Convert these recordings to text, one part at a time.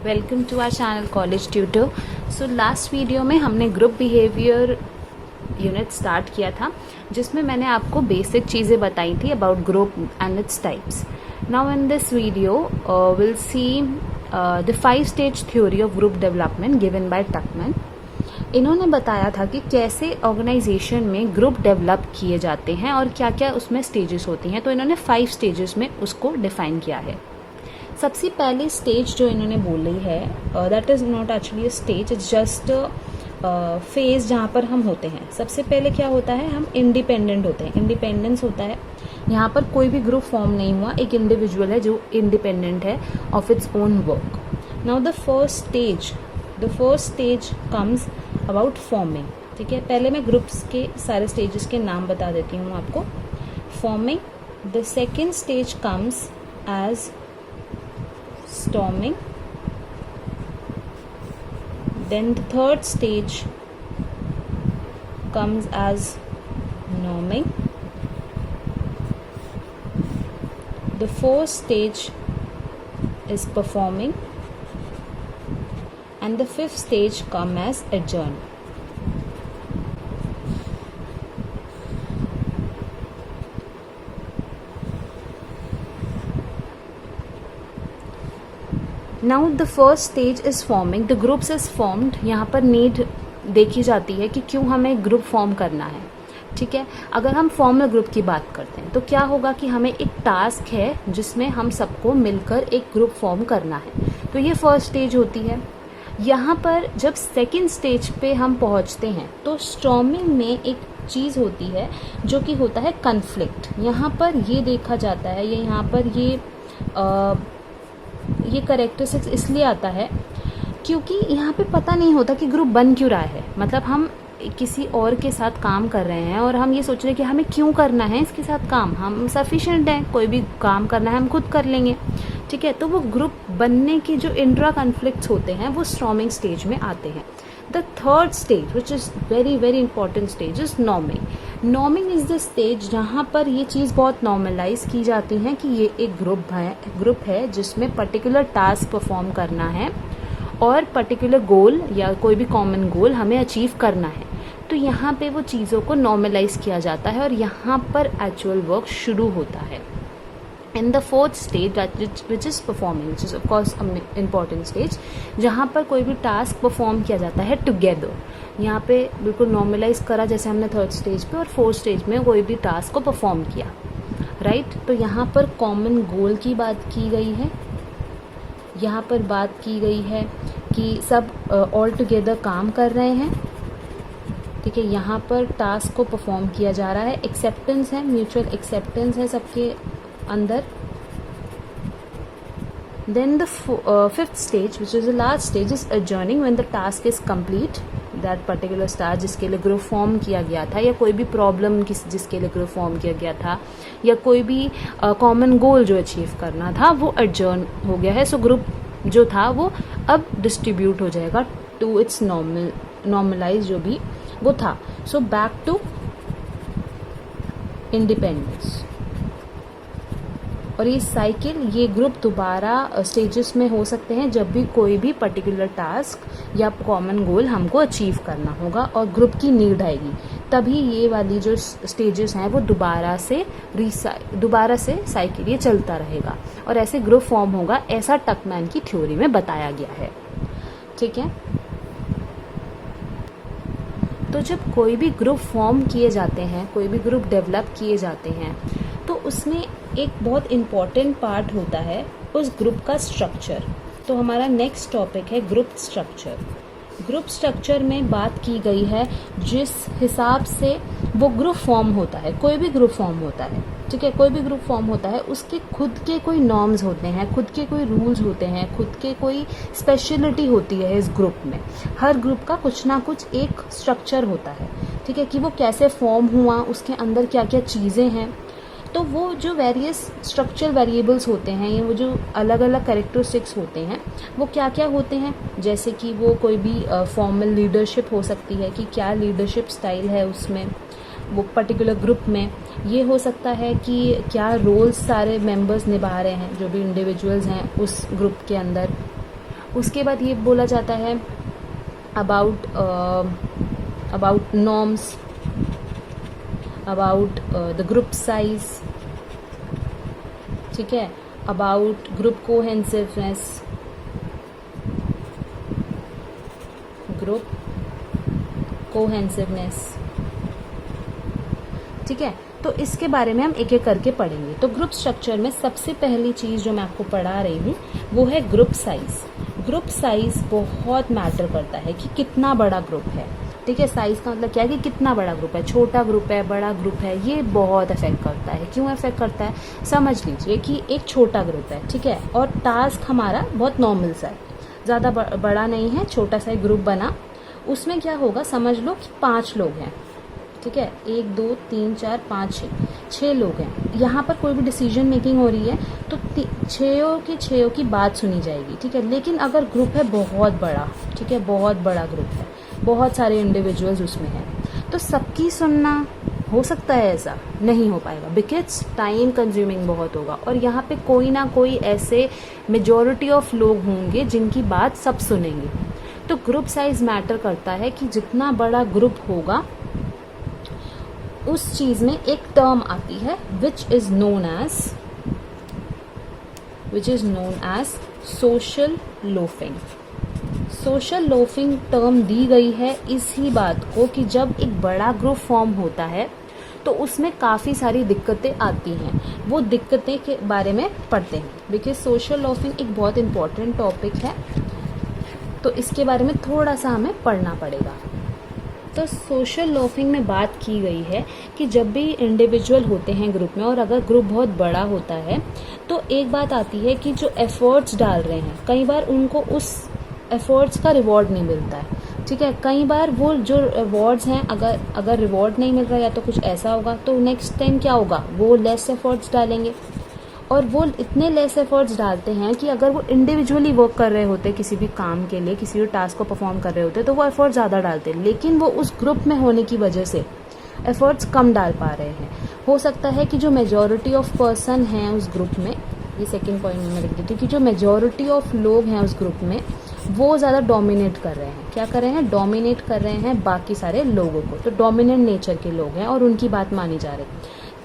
Welcome to our channel college tutor. So last video में हमने group behaviour unit start किया था, जिसमें मैंने आपको बेसिक चीज़ें बताई थी about group and its types. Now in this video will see the 5 stage theory of group development given by टकमैन। इन्होंने बताया था कि कैसे ऑर्गेनाइजेशन में ग्रुप डेवलप किए जाते हैं और क्या क्या उसमें स्टेजेस होती हैं। तो इन्होंने 5 स्टेजेस में उसको डिफाइन किया है। सबसे पहले स्टेज जो इन्होंने बोली है, that is not actually a stage, it's just phase जहाँ पर हम होते हैं। सबसे पहले क्या होता है, हम इंडिपेंडेंट होते हैं, इंडिपेंडेंस होता है। यहाँ पर कोई भी ग्रुप फॉर्म नहीं हुआ, एक इंडिविजुअल है जो इंडिपेंडेंट है of its own work. Now the first stage comes about forming. ठीक है, पहले मैं ग्रुप्स के सारे स्टेजेस के नाम बता देती हूँ आपको। Forming. The second stage comes as storming. Then the third stage comes as norming. The fourth stage is performing, and the fifth stage comes as adjourn. Now the first stage is forming. The groups is formed. यहाँ पर need देखी जाती है कि क्यों हमें group form करना है। ठीक है, अगर हम फॉर्मल ग्रुप की बात करते हैं तो क्या होगा कि हमें एक टास्क है जिसमें हम सबको मिलकर एक ग्रुप फॉर्म करना है। तो ये फर्स्ट स्टेज होती है। यहाँ पर जब सेकेंड स्टेज पे हम पहुँचते हैं तो स्टॉर्मिंग में एक चीज़ होती है जो कि होता है कन्फ्लिक्ट। यहाँ पर ये देखा जाता है, यहाँ पर ये करेक्टरिस्टिक्स इसलिए आता है क्योंकि यहाँ पे पता नहीं होता कि ग्रुप बन क्यों रहा है। मतलब हम किसी और के साथ काम कर रहे हैं और हम ये सोच रहे हैं कि हमें क्यों करना है इसके साथ काम, हम सफिशिएंट हैं, कोई भी काम करना है हम खुद कर लेंगे। ठीक है, तो वो ग्रुप बनने के जो इंट्रा कन्फ्लिक्ट्स होते हैं वो स्टॉर्मिंग स्टेज में आते हैं। The third stage which is very very important stage is norming. Norming is the stage जहाँ पर ये चीज़ बहुत नॉर्मलाइज की जाती है कि ये एक ग्रुप है जिसमें पर्टिकुलर टास्क परफॉर्म करना है और पर्टिकुलर गोल या कोई भी कॉमन गोल हमें अचीव करना है। तो यहाँ पे वो चीज़ों को नॉर्मलाइज किया जाता है और यहाँ पर एक्चुअल वर्क शुरू होता है। In the fourth stage, which is performing, which is of course an important stage, जहाँ पर कोई भी टास्क परफॉर्म किया जाता है टुगेदर। यहाँ पे बिल्कुल नॉर्मलाइज करा जैसे हमने थर्ड स्टेज पे और फोर्थ स्टेज में कोई भी टास्क को परफॉर्म किया, राइट। तो यहाँ पर कॉमन गोल की बात की गई है, यहाँ पर बात की गई है कि सब ऑल टुगेदर काम कर रहे हैं। ठीक है, यहाँ पर टास्क को परफॉर्म किया जा रहा है, एक्सेप्टेंस है, म्यूचुअल एक्सेप्टेंस है सबके अंदर। Then the fifth stage, which is the last stage, is adjourning when the task is complete. That particular task जिसके लिए ग्रुप फॉर्म किया गया था या कोई भी प्रॉब्लम जिसके लिए ग्रुप फॉर्म किया गया था या कोई भी कॉमन गोल जो अचीव करना था वो adjourn हो गया है। सो ग्रुप जो था वो अब डिस्ट्रीब्यूट हो जाएगा टू इट्स नॉर्मलाइज जो भी वो था। So back to independence. और ये साइकिल, ये ग्रुप दोबारा स्टेजेस में हो सकते हैं जब भी कोई भी पर्टिकुलर टास्क या कॉमन गोल हमको अचीव करना होगा और ग्रुप की नीड आएगी, तभी ये वाली जो स्टेजेस हैं वो दोबारा से साइकिल ये चलता रहेगा और ऐसे ग्रुप फॉर्म होगा। ऐसा टकमैन की थ्योरी में बताया गया है। ठीक है, तो जब कोई भी ग्रुप फॉर्म किए जाते हैं, कोई भी ग्रुप डेवलप किए जाते हैं, तो उसमें एक बहुत इम्पॉर्टेंट पार्ट होता है उस ग्रुप का स्ट्रक्चर। तो हमारा नेक्स्ट टॉपिक है ग्रुप स्ट्रक्चर। ग्रुप स्ट्रक्चर में बात की गई है जिस हिसाब से वो ग्रुप फॉर्म होता है, कोई भी ग्रुप फॉर्म होता है। ठीक है, कोई भी ग्रुप फॉर्म होता है उसके खुद के कोई नॉर्म्स होते हैं, खुद के कोई रूल्स होते हैं, खुद के कोई स्पेशलिटी होती है इस ग्रुप में। हर ग्रुप का कुछ ना कुछ एक स्ट्रक्चर होता है। ठीक है, कि वो कैसे फॉर्म हुआ, उसके अंदर क्या क्या चीज़ें हैं, तो वो जो वेरियस स्ट्रक्चरल वेरिएबल्स होते हैं, ये वो जो अलग अलग कैरेक्टरिस्टिक्स होते हैं, वो क्या क्या होते हैं, जैसे कि वो कोई भी फॉर्मल लीडरशिप हो सकती है कि क्या लीडरशिप स्टाइल है उसमें वो पर्टिकुलर ग्रुप में, ये हो सकता है कि क्या रोल्स सारे मेंबर्स निभा रहे हैं जो भी इंडिविजुअल्स हैं उस ग्रुप के अंदर। उसके बाद ये बोला जाता है about norms, about the group size, ठीक है, अबाउट ग्रुप कोहेंसिवनेस, ग्रुप कोहेंसिवनेस, ठीक है। तो इसके बारे में हम एक एक करके पढ़ेंगे। तो ग्रुप स्ट्रक्चर में सबसे पहली चीज़ जो मैं आपको पढ़ा रही हूँ वो है ग्रुप साइज। ग्रुप साइज बहुत मैटर करता है कि कितना बड़ा ग्रुप है, ठीक है। साइज का मतलब क्या है कि कितना बड़ा ग्रुप है, छोटा ग्रुप है, बड़ा ग्रुप है, ये बहुत इफेक्ट करता है। क्यों इफेक्ट करता है, समझ लीजिए कि एक छोटा ग्रुप है, ठीक है, और टास्क हमारा बहुत नॉर्मल सा है, ज़्यादा बड़ा नहीं है, छोटा सा एक ग्रुप बना। उसमें क्या होगा, समझ लो कि 5 लोग हैं, ठीक है, 1 2 3 4 5 6 लोग हैं। यहाँ पर कोई भी डिसीजन मेकिंग हो रही है तो 6 की बात सुनी जाएगी, ठीक है। लेकिन अगर ग्रुप है बहुत बड़ा, ठीक है, बहुत बड़ा ग्रुप है, बहुत सारे इंडिविजुअल्स उसमें हैं, तो सबकी सुनना हो सकता है, ऐसा नहीं हो पाएगा, बिकॉज टाइम कंज्यूमिंग बहुत होगा। और यहाँ पे कोई ना कोई ऐसे मेजॉरिटी ऑफ लोग होंगे जिनकी बात सब सुनेंगे। तो ग्रुप साइज मैटर करता है कि जितना बड़ा ग्रुप होगा उस चीज में एक टर्म आती है which is known as social loafing. Social loafing term दी गई है इसी बात को कि जब एक बड़ा ग्रुप फॉर्म होता है तो उसमें काफ़ी सारी दिक्कतें आती हैं। वो दिक्कतें के बारे में पढ़ते हैं, बिकॉज सोशल लोफिंग एक बहुत इंपॉर्टेंट टॉपिक है, तो इसके बारे में थोड़ा सा हमें पढ़ना पड़ेगा। तो सोशल लोफिंग में बात की गई है कि जब भी इंडिविजुअल होते हैं ग्रुप में और अगर ग्रुप बहुत बड़ा होता है तो एक बात आती है कि जो एफर्ट्स डाल रहे हैं कई बार उनको उस एफर्ट्स का रिवॉर्ड नहीं मिलता है, ठीक है। कई बार वो जो रिवॉर्ड्स हैं अगर रिवॉर्ड नहीं मिल रहा है या तो कुछ ऐसा होगा तो नेक्स्ट टाइम क्या होगा, वो लेस एफर्ट्स डालेंगे। और वो इतने लेस एफर्ट्स डालते हैं कि अगर वो इंडिविजुअली वर्क कर रहे होते किसी भी काम के लिए, किसी भी टास्क को परफॉर्म कर रहे होते तो वो एफर्ट्स ज़्यादा डालते, लेकिन वो उस ग्रुप में होने की वजह से एफर्ट्स कम डाल पा रहे हैं। हो सकता है कि जो मेजॉरिटी ऑफ पर्सन हैं उस ग्रुप में, ये सेकंड पॉइंट में मैं लिख देती हूँ कि जो मेजॉरिटी ऑफ लोग हैं उस ग्रुप में वो ज़्यादा डोमिनेट कर रहे हैं। क्या कर रहे हैं, डोमिनेट कर रहे हैं बाकी सारे लोगों को, तो डोमिनेंट नेचर के लोग हैं और उनकी बात मानी जा रही।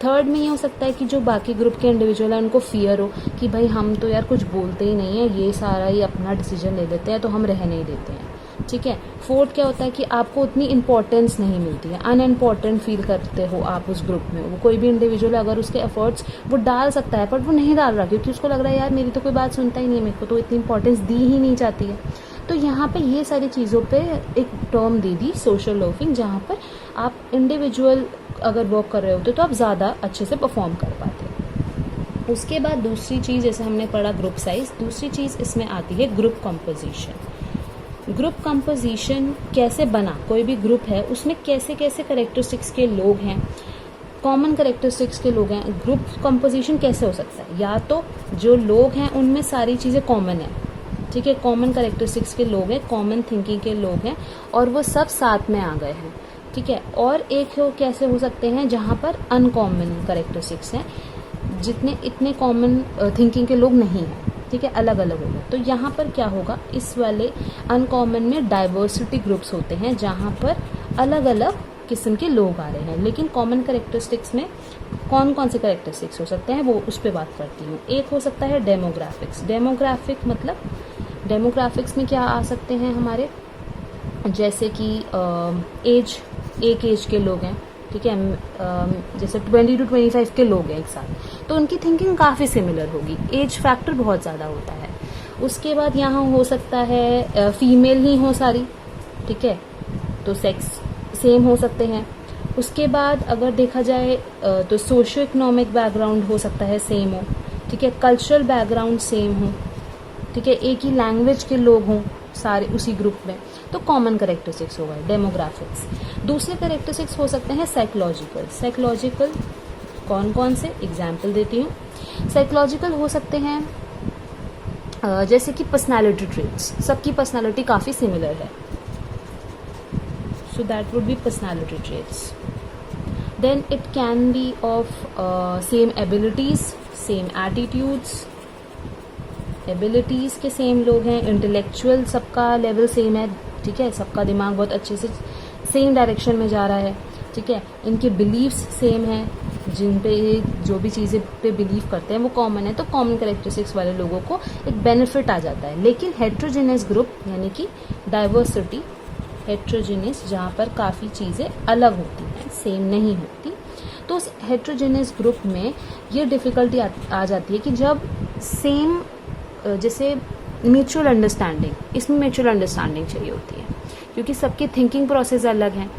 थर्ड में ये हो सकता है कि जो बाकी ग्रुप के इंडिविजुअल हैं उनको फियर हो कि भाई हम तो यार कुछ बोलते ही नहीं है, ये सारा ही अपना डिसीजन ले लेते हैं तो हम रह नहीं देते हैं, ठीक है। फोर्थ क्या होता है कि आपको उतनी इंपॉर्टेंस नहीं मिलती है, अनइम्पॉर्टेंट फील करते हो आप उस ग्रुप में। वो कोई भी इंडिविजुअल अगर उसके एफर्ट्स वो डाल सकता है पर वो नहीं डाल रहा क्योंकि उसको लग रहा है यार मेरी तो कोई बात सुनता ही नहीं है, मेरे को तो इतनी इंपॉर्टेंस दी ही नहीं जाती है। तो यहाँ पे ये सारी चीज़ों पे एक टर्म दे दी सोशल लोफिंग, जहाँ पर आप इंडिविजुअल अगर वर्क कर रहे होते तो आप ज़्यादा अच्छे से परफॉर्म कर पाते। उसके बाद दूसरी चीज़, जैसे हमने पढ़ा ग्रुप साइज, दूसरी चीज़ इसमें आती है ग्रुप कंपोजिशन। ग्रुप कंपोजिशन कैसे बना, कोई भी ग्रुप है उसमें कैसे कैसे कैरेक्टरिस्टिक्स के लोग हैं, कॉमन कैरेक्टरिस्टिक्स के लोग हैं। ग्रुप कंपोजिशन कैसे हो सकता है, या तो जो लोग हैं उनमें सारी चीज़ें कॉमन है, ठीक है, कॉमन कैरेक्टरिस्टिक्स के लोग हैं, कॉमन थिंकिंग के लोग हैं और वो सब साथ में आ गए हैं, ठीक है। और एक कैसे हो सकते हैं जहाँ पर अनकॉमन कैरेक्टरिस्टिक्स हैं, जितने इतने कॉमन थिंकिंग के लोग नहीं हैं, ठीक है, अलग अलग होगा। तो यहाँ पर क्या होगा, इस वाले अनकॉमन में डाइवर्सिटी ग्रुप्स होते हैं जहाँ पर अलग अलग किस्म के लोग आ रहे हैं। लेकिन कॉमन कैरेक्टरिस्टिक्स में कौन कौन से कैरेक्टरिस्टिक्स हो सकते हैं वो उस पर बात करती हूँ। एक हो सकता है डेमोग्राफिक्स। डेमोग्राफिक मतलब डेमोग्राफिक्स में क्या आ सकते हैं हमारे, जैसे कि एज, एक एज के लोग हैं, ठीक है, जैसे 20 to 25 के लोग हैं एक साथ, तो उनकी थिंकिंग काफ़ी सिमिलर होगी, एज फैक्टर बहुत ज़्यादा होता है। उसके बाद यहाँ हो सकता है फीमेल ही हो सारी, ठीक है, तो सेक्स सेम हो सकते हैं। उसके बाद अगर देखा जाए तो सोशो इकोनॉमिक बैकग्राउंड हो सकता है सेम हो, ठीक है, कल्चरल बैकग्राउंड सेम हो, ठीक है, एक ही लैंग्वेज के लोग हों सारे उसी ग्रुप में, तो कॉमन कैरेक्टरिस्टिक्स हो गए डेमोग्राफिक्स। दूसरे कैरेक्टरिस्टिक्स हो सकते हैं साइकोलॉजिकल। कौन कौन से एग्जाम्पल देती हूँ। साइकोलॉजिकल हो सकते हैं, जैसे कि पर्सनालिटी ट्रेट्स, सबकी पर्सनालिटी काफ़ी सिमिलर है, so that would be personality traits. Then it can be of same abilities, same attitudes, abilities के सेम लोग हैं, इंटेलेक्चुअल सबका लेवल सेम है, ठीक है, सबका दिमाग बहुत अच्छे से सेम डायरेक्शन में जा रहा है, ठीक है, इनके बिलीव्स सेम हैं, जिन पे जो भी चीज़ें पे बिलीव करते हैं वो कॉमन है, तो कॉमन कैरेक्टरिस्टिक्स वाले लोगों को एक बेनिफिट आ जाता है। लेकिन हेट्रोजेनियस ग्रुप यानी कि डाइवर्सिटी, हेट्रोजेनियस जहाँ पर काफ़ी चीज़ें अलग होती हैं, सेम नहीं होती, तो उस हेट्रोजेनियस ग्रुप में ये डिफ़िकल्टी आ जाती है कि जब सेम, जैसे म्यूचुअल अंडरस्टैंडिंग, इसमें म्यूचुअल अंडरस्टैंडिंग चाहिए होती है क्योंकि सबके थिंकिंग प्रोसेस अलग हैं,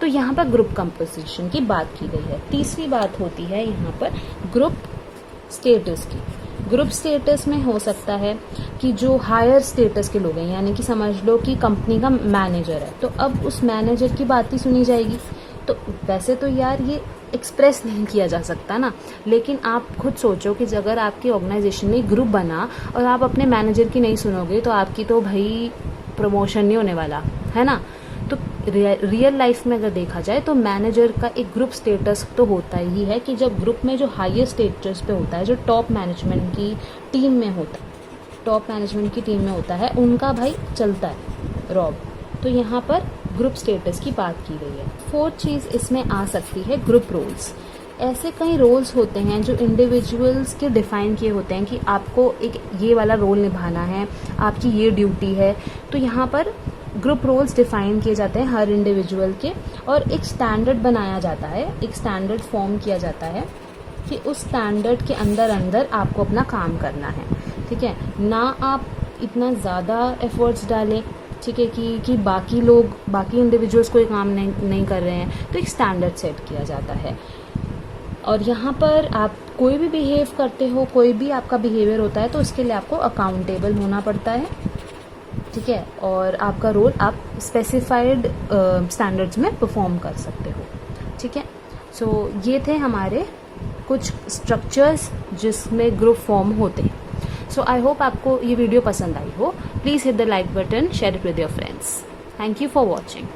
तो यहाँ पर ग्रुप कंपोजिशन की बात की गई है। तीसरी बात होती है यहाँ पर ग्रुप स्टेटस की। ग्रुप स्टेटस में हो सकता है कि जो हायर स्टेटस के लोग हैं, यानी कि समझ लो कि कंपनी का मैनेजर है, तो अब उस मैनेजर की बात ही सुनी जाएगी। तो वैसे तो यार ये एक्सप्रेस नहीं किया जा सकता ना, लेकिन आप खुद सोचो कि अगर आपकी ऑर्गेनाइजेशन में ग्रुप बना और आप अपने मैनेजर की नहीं सुनोगे तो आपकी तो भाई प्रमोशन नहीं होने वाला है ना। तो रियल लाइफ में अगर देखा जाए तो मैनेजर का एक ग्रुप स्टेटस तो होता ही है कि जब ग्रुप में जो हाईयर स्टेटस पे होता है, जो टॉप मैनेजमेंट की टीम में होता है, टॉप मैनेजमेंट की टीम में होता है, उनका भाई चलता है रॉब। तो यहाँ पर ग्रुप स्टेटस की बात की गई है। फोर्थ चीज़ इसमें आ सकती है ग्रुप रोल्स। ऐसे कई रोल्स होते हैं जो इंडिविजुअल्स के डिफ़ाइन किए होते हैं कि आपको एक ये वाला रोल निभाना है, आपकी ये ड्यूटी है। तो यहाँ पर ग्रुप रोल्स डिफ़ाइन किए जाते हैं हर इंडिविजुअल के, और एक स्टैंडर्ड बनाया जाता है, एक स्टैंडर्ड फॉर्म किया जाता है कि उस स्टैंडर्ड के अंदर अंदर आपको अपना काम करना है, ठीक है ना। आप इतना ज़्यादा एफर्ट्स डालें, ठीक है, कि बाकी लोग, बाकी इंडिविजुअल्स कोई काम नहीं कर रहे हैं, तो एक स्टैंडर्ड सेट किया जाता है। और यहाँ पर आप कोई भी बिहेव करते हो, कोई भी आपका बिहेवियर होता है, तो उसके लिए आपको अकाउंटेबल होना पड़ता है, ठीक है, और आपका रोल आप स्पेसिफाइड स्टैंडर्ड्स में परफॉर्म कर सकते हो, ठीक है। सो ये थे हमारे कुछ स्ट्रक्चर्स जिसमें ग्रुप फॉर्म होते हैं। सो आई होप आपको ये वीडियो पसंद आई हो। Please hit the like button, share it with your friends. Thank you for watching.